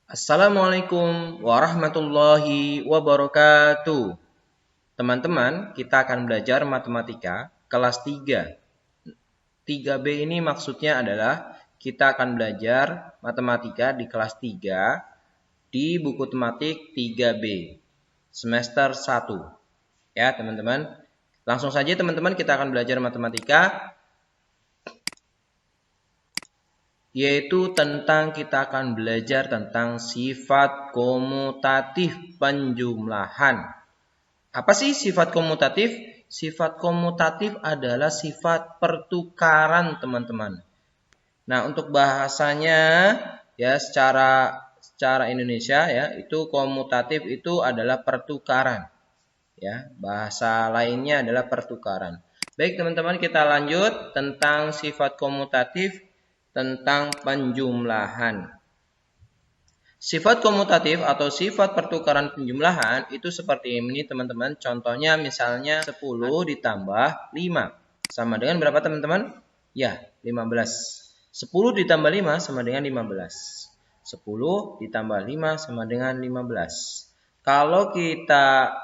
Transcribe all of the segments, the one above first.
Assalamualaikum warahmatullahi wabarakatuh. Teman-teman, kita akan belajar matematika kelas 3. 3B ini maksudnya adalah kita akan belajar matematika di kelas 3 di buku tematik 3B semester 1. Ya, teman-teman. Langsung saja teman-teman kita akan belajar matematika, yaitu kita akan belajar tentang sifat komutatif penjumlahan. Apa sih sifat komutatif? Sifat komutatif adalah sifat pertukaran, teman-teman. Nah, untuk bahasanya ya secara Indonesia ya, itu komutatif itu adalah pertukaran. Ya, bahasa lainnya adalah pertukaran. Baik, teman-teman, kita lanjut tentang sifat komutatif tentang penjumlahan. Sifat komutatif atau sifat pertukaran penjumlahan itu seperti ini, teman-teman. Contohnya misalnya 10 ditambah 5 sama dengan berapa, teman-teman? Ya, 15. 10 ditambah 5 sama dengan 15. 10 ditambah 5 sama dengan 15. Kalau kita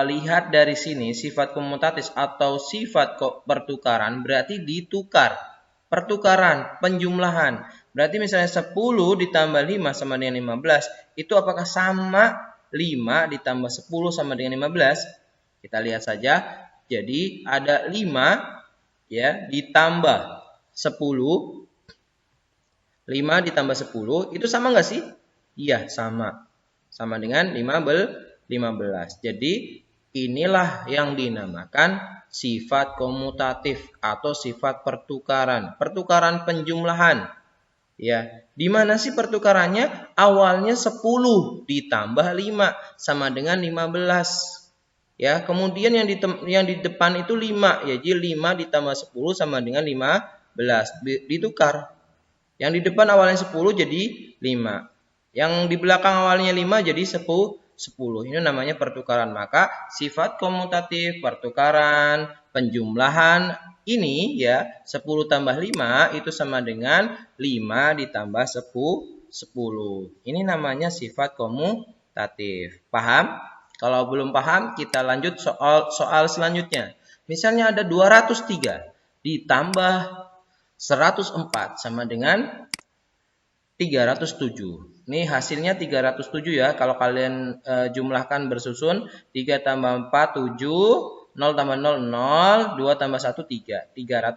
lihat dari sini, sifat komutatif atau sifat pertukaran berarti ditukar. Pertukaran, penjumlahan. Berarti misalnya 10 ditambah 5 sama dengan 15. Itu apakah sama 5 ditambah 10 sama dengan 15? Kita lihat saja. Jadi ada 5 ya ditambah 10. 5 ditambah 10 itu sama nggak sih? Iya, sama. Sama dengan 15. Jadi inilah yang dinamakan sifat komutatif atau sifat pertukaran. Pertukaran penjumlahan. Ya, di mana sih pertukarannya? Awalnya 10 ditambah 5 sama dengan 15. Ya, kemudian yang di depan itu 5, ya, jadi 5 ditambah 10 sama dengan 15. Ditukar. Yang di depan awalnya 10 jadi 5. Yang di belakang awalnya 5 jadi 10. Ini namanya pertukaran. Maka sifat komutatif, pertukaran, penjumlahan ini ya 10 tambah 5 itu sama dengan 5 ditambah 10. Ini namanya sifat komutatif. Paham? Kalau belum paham kita lanjut soal selanjutnya. Misalnya ada 203 ditambah 104 sama dengan 307. Ini hasilnya 307 ya. Kalau kalian jumlahkan bersusun 3 tambah 4 7, 0 tambah 0 0, 2 tambah 1 3. 307.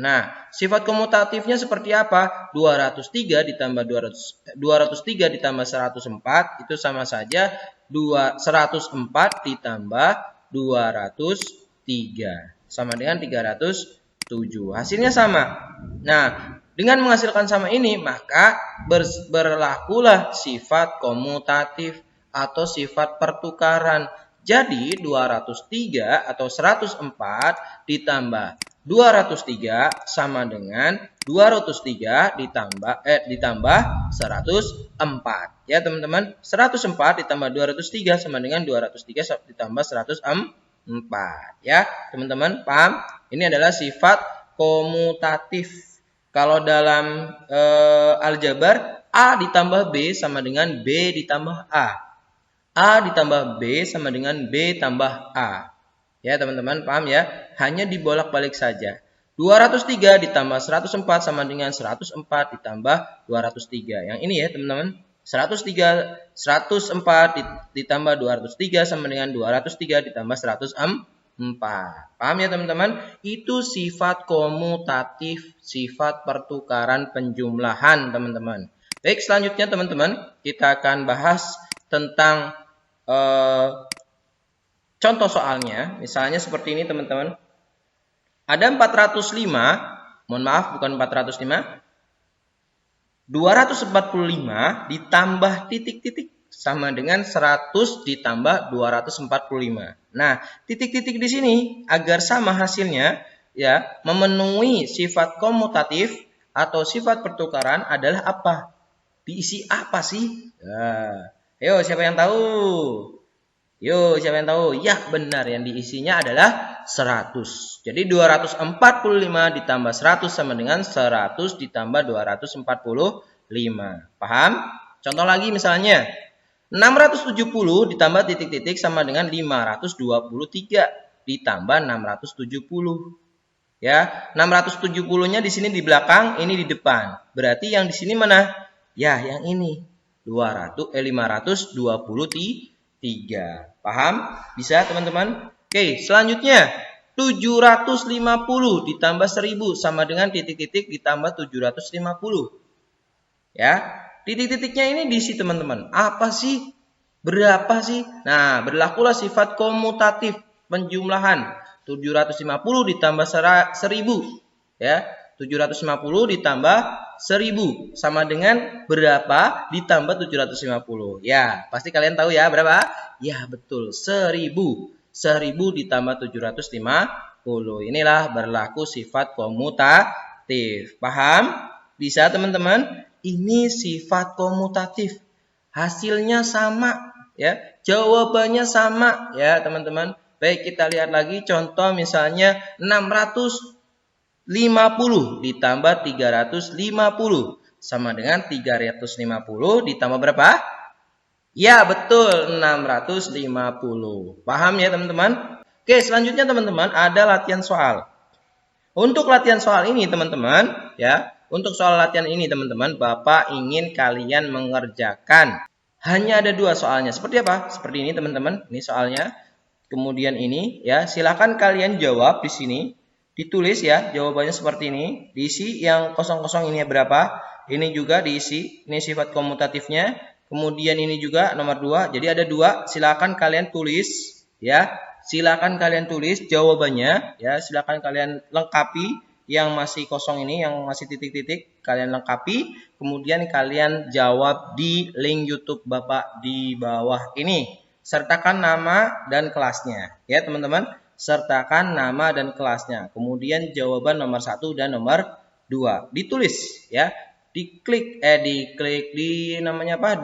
Nah, sifat komutatifnya seperti apa? 203 ditambah 203 ditambah 104 itu sama saja 104 ditambah 203 sama dengan 307. Hasilnya sama. Nah, dengan menghasilkan sama ini, maka berlakulah sifat komutatif atau sifat pertukaran. Jadi 203 atau 104 ditambah 203 sama dengan 203 ditambah 104. Ya, teman-teman, 104 ditambah 203 sama dengan 203 ditambah 104. Ya, teman-teman, paham? Ini adalah sifat komutatif. Kalau dalam aljabar, A ditambah B sama dengan B ditambah A. A ditambah B sama dengan B tambah A. Ya, teman-teman, paham ya? Hanya dibolak-balik saja. 203 ditambah 104 sama dengan 104 ditambah 203. Yang ini ya, teman-teman. 104 ditambah 203 sama dengan 203 ditambah 104. Paham ya, teman-teman? Itu sifat komutatif, sifat pertukaran penjumlahan, teman-teman. Baik, selanjutnya teman-teman, kita akan bahas tentang contoh soalnya. Misalnya seperti ini, teman-teman. Ada 405, mohon maaf bukan 405, 245 ditambah titik-titik sama dengan 100 ditambah 245. Nah, titik-titik di sini agar sama hasilnya ya, memenuhi sifat komutatif atau sifat pertukaran adalah apa? Diisi apa sih? Nah, ayo siapa yang tahu? Yo, siapa yang tahu? Ya, benar, yang diisinya adalah 100. Jadi 245 ditambah 100 sama dengan 100 ditambah 245. Paham? Contoh lagi misalnya 670 ditambah titik-titik sama dengan 523 ditambah 670. Ya, 670-nya di sini di belakang, ini di depan. Berarti yang di sini mana? Ya, yang ini. 523. Paham? Bisa, teman-teman? Oke, selanjutnya 750 ditambah 1000 sama dengan titik-titik ditambah 750. Ya, titik-titiknya ini diisi, teman-teman. Apa sih? Berapa sih? Nah, berlakulah sifat komutatif penjumlahan. 750 ditambah 1000. Ya, 750 ditambah 1000 sama dengan berapa ditambah 750. Ya, pasti kalian tahu ya berapa? Ya, betul, 1000. 1000 ditambah 750. Inilah berlaku sifat komutatif. Paham? Bisa, teman-teman? Ini sifat komutatif. Hasilnya sama, ya. Jawabannya sama, ya, teman-teman. Baik, kita lihat lagi contoh misalnya 650 ditambah 350 sama dengan 350 ditambah berapa? Ya, betul, 650. Paham ya, teman-teman? Oke, selanjutnya teman-teman ada latihan soal. Untuk latihan soal ini teman-teman, ya, untuk soal latihan ini teman-teman, Bapak ingin kalian mengerjakan. Hanya ada 2 soalnya. Seperti apa? Seperti ini teman-teman. Ini soalnya. Kemudian ini, ya, silakan kalian jawab di sini. Ditulis ya, jawabannya seperti ini. Diisi yang kosong-kosong ini berapa. Ini juga diisi. Ini sifat komutatifnya. Kemudian ini juga nomor 2. Jadi ada 2. Silakan kalian tulis, ya. Silakan kalian tulis jawabannya, ya. Silakan kalian lengkapi yang masih kosong ini, yang masih titik-titik, kalian lengkapi. Kemudian kalian jawab di link YouTube Bapak di bawah ini. Sertakan nama dan kelasnya, ya teman-teman. Sertakan nama dan kelasnya. Kemudian jawaban nomor 1 dan nomor 2 ditulis, ya. Diklik namanya apa?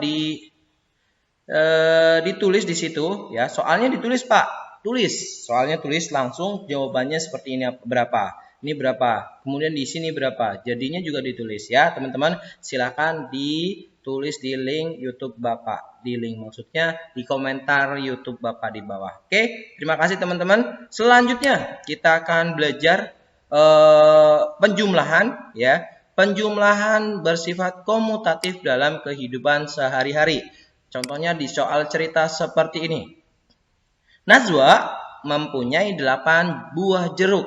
Ditulis di situ, ya. Soalnya ditulis, Pak. Tulis. Soalnya tulis langsung jawabannya seperti ini berapa. Ini berapa. Kemudian di sini berapa. Jadinya juga ditulis, ya, teman-teman. Silakan ditulis di link YouTube Bapak. Di link maksudnya di komentar YouTube Bapak di bawah. Oke, terima kasih teman-teman. Selanjutnya kita akan belajar penjumlahan, ya. Penjumlahan bersifat komutatif dalam kehidupan sehari-hari. Contohnya di soal cerita seperti ini. Najwa mempunyai 8 buah jeruk.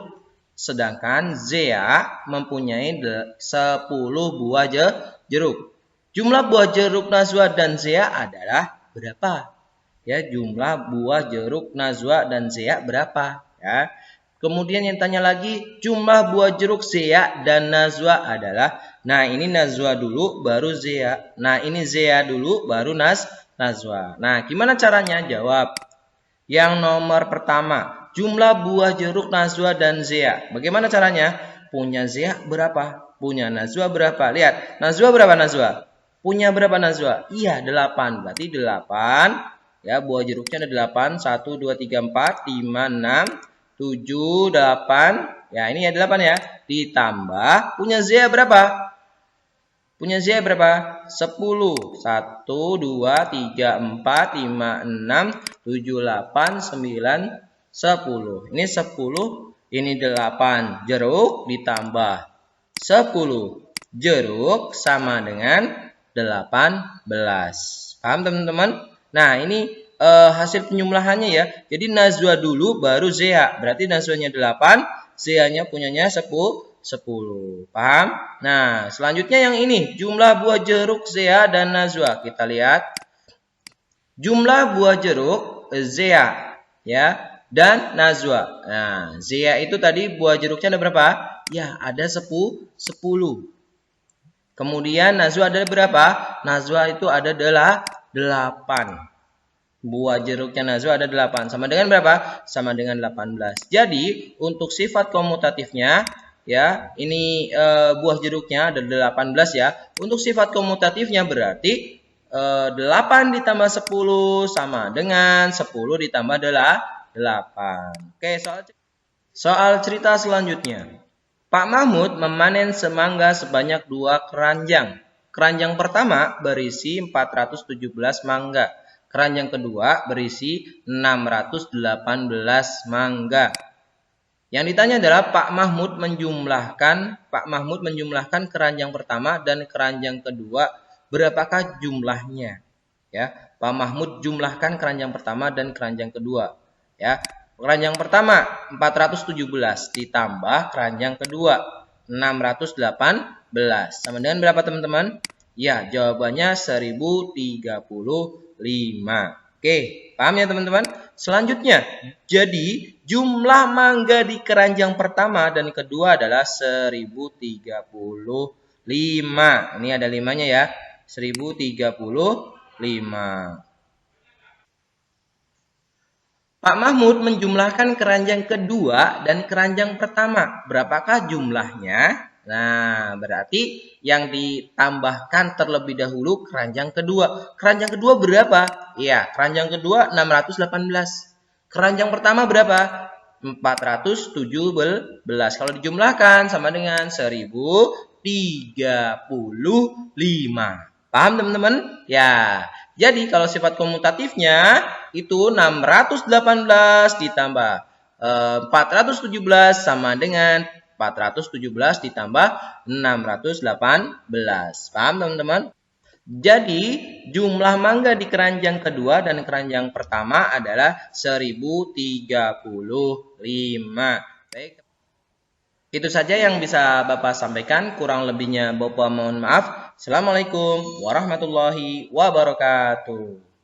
Sedangkan Zea mempunyai 10 buah jeruk. Jumlah buah jeruk Najwa dan Zea adalah berapa? Ya, jumlah buah jeruk Najwa dan Zea berapa? Ya. Kemudian yang tanya lagi, jumlah buah jeruk Zea dan Najwa adalah. Nah, ini Najwa dulu baru Zea. Nah, ini Zea dulu baru Najwa. Nah, gimana caranya? Jawab. Yang nomor pertama, jumlah buah jeruk Najwa dan Zea. Bagaimana caranya? Punya Zea berapa? Punya Najwa berapa? Lihat, Najwa berapa Najwa? Punya berapa Najwa? Iya, 8. Berarti 8. Ya, buah jeruknya ada 8. 1, 2, 3, 4, 5, 6, 7, 8. Ya, ini ada 8 ya. Ditambah, punya Zea berapa? Punya Zea berapa? 10. 1, 2, 3, 4, 5, 6, 7, 8, 9, 10. Ini 10, ini 8 jeruk ditambah 10 jeruk sama dengan 18. Paham teman-teman? Nah, ini hasil penjumlahannya ya. Jadi Najwa dulu baru Zea. Berarti Najwanya 8, Zea-nya punyanya 10. Paham? Nah, selanjutnya yang ini, jumlah buah jeruk Zea dan Najwa. Kita lihat. Jumlah buah jeruk Zea, ya, dan Najwa. Nah, Zea itu tadi buah jeruknya ada berapa? Ya, ada 10. Kemudian Najwa ada berapa? Najwa itu ada 8. Buah jeruknya Najwa ada 8. Sama dengan berapa? Sama dengan 18. Jadi, untuk sifat komutatifnya, ya, ini buah jeruknya ada 18 ya. Untuk sifat komutatifnya berarti 8 ditambah 10 sama dengan 10 ditambah 8. Oke, soal cerita selanjutnya. Pak Mahmud memanen semangga sebanyak 2 keranjang. Keranjang pertama berisi 417 mangga. Keranjang kedua berisi 618 mangga. Yang ditanya adalah Pak Mahmud menjumlahkan keranjang pertama dan keranjang kedua, berapakah jumlahnya? Ya, Pak Mahmud jumlahkan keranjang pertama dan keranjang kedua. Ya, keranjang pertama 417 ditambah keranjang kedua 618 sama dengan berapa teman-teman? Ya, jawabannya 1035. Oke, paham ya teman-teman? Selanjutnya, jadi jumlah mangga di keranjang pertama dan kedua adalah 1035. Ini ada 5-nya ya. 1035. Pak Mahmud menjumlahkan keranjang kedua dan keranjang pertama. Berapakah jumlahnya? Nah, berarti yang ditambahkan terlebih dahulu keranjang kedua. Keranjang kedua berapa? Iya, keranjang kedua 618. Keranjang pertama berapa? 417. Kalau dijumlahkan sama dengan 1035. Paham teman-teman? Ya. Jadi kalau sifat komutatifnya itu 618 ditambah 417 sama dengan 417 ditambah 618. Paham teman-teman? Jadi jumlah mangga di keranjang kedua dan keranjang pertama adalah 1035. Baik. Itu saja yang bisa Bapak sampaikan. Kurang lebihnya Bapak mohon maaf. Assalamualaikum warahmatullahi wabarakatuh.